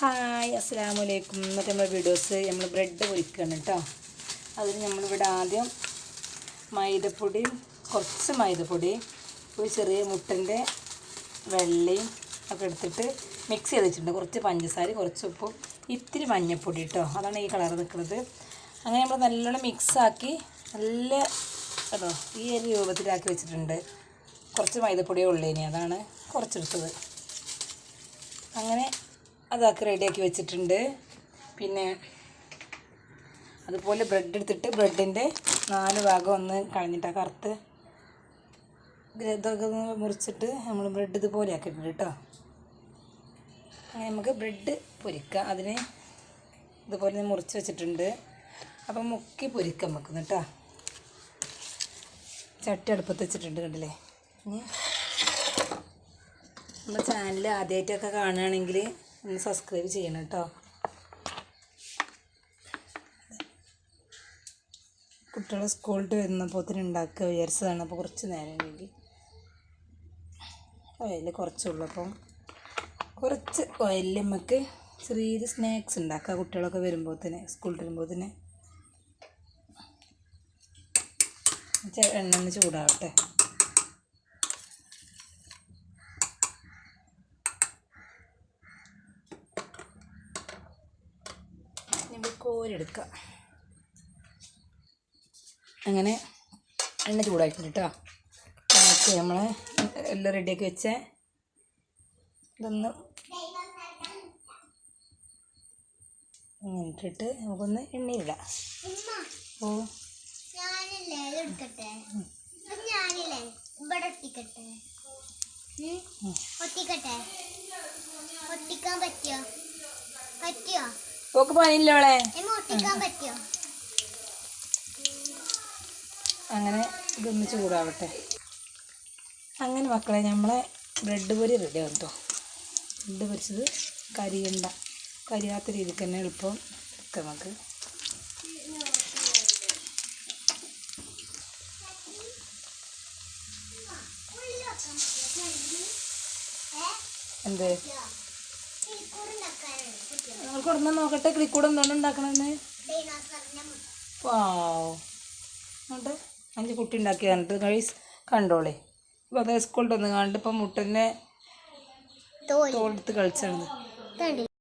Hi അസ്സലാമലൈക്കും. ഇന്നത്തെ നമ്മുടെ വീഡിയോസ് നമ്മൾ ബ്രെഡ് പൊരിക്കണം കേട്ടോ. അതിന് നമ്മളിവിടെ ആദ്യം കുറച്ച് മൈദപ്പൊടി, ഒരു ചെറിയ മുട്ടൻ്റെ വെള്ളയും ഒക്കെ എടുത്തിട്ട് മിക്സ് ചെയ്ത് വെച്ചിട്ടുണ്ട്. കുറച്ച് പഞ്ചസാര, കുറച്ച് ഉപ്പും, ഇത്തിരി മഞ്ഞൾപ്പൊടി കേട്ടോ. അതാണ് ഈ കളർ നിൽക്കുന്നത്. അങ്ങനെ നമ്മൾ നല്ലോണം മിക്സാക്കി നല്ല കേട്ടോ ഈ ഒരു രൂപത്തിലാക്കി വെച്ചിട്ടുണ്ട്. കുറച്ച് മൈദപ്പൊടിയേ ഉള്ളേനി, അതാണ് കുറച്ചെടുത്തത്. അങ്ങനെ അതൊക്കെ റെഡിയാക്കി വെച്ചിട്ടുണ്ട്. പിന്നെ അതുപോലെ ബ്രെഡ് എടുത്തിട്ട് ബ്രെഡിൻ്റെ 4 ഭാഗം ഒന്ന് കളഞ്ഞിട്ട് ആ കറുത്ത് ഇതൊക്കെ ഒന്ന് മുറിച്ചിട്ട് നമ്മൾ ബ്രെഡ് ഇതുപോലെ ആക്കിയിട്ടുണ്ട് കേട്ടോ. അങ്ങനെ നമുക്ക് ബ്രെഡ് പൊരിക്കാം. അതിന് ഇതുപോലെ മുറിച്ച് വെച്ചിട്ടുണ്ട്. അപ്പം മുക്കി പൊരിക്കാൻ വെക്കുന്നു കേട്ടോ. ചട്ടി അടുപ്പത്ത് വെച്ചിട്ടുണ്ട് കണ്ടില്ലേ. ഇനി നമ്മുടെ ചാനൽ ആദ്യമായിട്ടൊക്കെ കാണുകയാണെങ്കിൽ ഒന്ന് സബ്സ്ക്രൈബ് ചെയ്യണം കേട്ടോ. കുട്ടികൾ സ്കൂളിൽ വരുന്നപ്പോൾ തന്നെ ഉണ്ടാക്കുക വിചാരിച്ചതാണ്. അപ്പോൾ കുറച്ച് നേരം വേണ്ടി ഓയിൽ കുറച്ചുള്ളൂ. അപ്പം കുറച്ച് ഓയിലിൽ നമുക്ക് ചെറിയൊരു സ്നാക്സ് ഉണ്ടാക്കുക. കുട്ടികളൊക്കെ വരുമ്പോൾ തന്നെ സ്കൂളിൽ വരുമ്പോൾ തന്നെ എണ്ണ ഒന്ന് ചൂടാവട്ടെ. കോരെടുക്കുക. അങ്ങനെ എണ്ണ ചൂടായിട്ടുണ്ട് കേട്ടോ. നമുക്ക് നമ്മൾ എല്ലാം റെഡിയാക്കി വെച്ച ഇതൊന്ന് ഇങ്ങനെ ഇട്ടിട്ട് നമുക്കൊന്ന് എണ്ണയിലിടാം. ഓ ഓക്ക് പനിയില്ലോളെ. അങ്ങനെ ഇതൊന്ന് ചൂടാവട്ടെ. അങ്ങനെ മക്കളെ നമ്മളെ ബ്രെഡ് പൊരി റെഡിയാവും കേട്ടോ. ബ്രെഡ് പൊരിച്ചത് കരിയാത്ത രീതിക്ക് തന്നെ എളുപ്പം എടുക്കാം നമുക്ക്. എന്ത് നിങ്ങൾ കൊടുന്ന നോക്കട്ടെ. ക്ലിക്കൂടെ എന്താണ് ഉണ്ടാക്കണമെന്ന്. വാവ്, എന്നിട്ട് 5 കുട്ടി ഉണ്ടാക്കി തന്നിട്ട് കഴിച്ച് കണ്ടോളേ. അപ്പോൾ അതേ സ്കൂളിൽ ഒന്ന് കണ്ടിപ്പം മുട്ടനെ തോളെടുത്ത് കളിച്ചാണ്.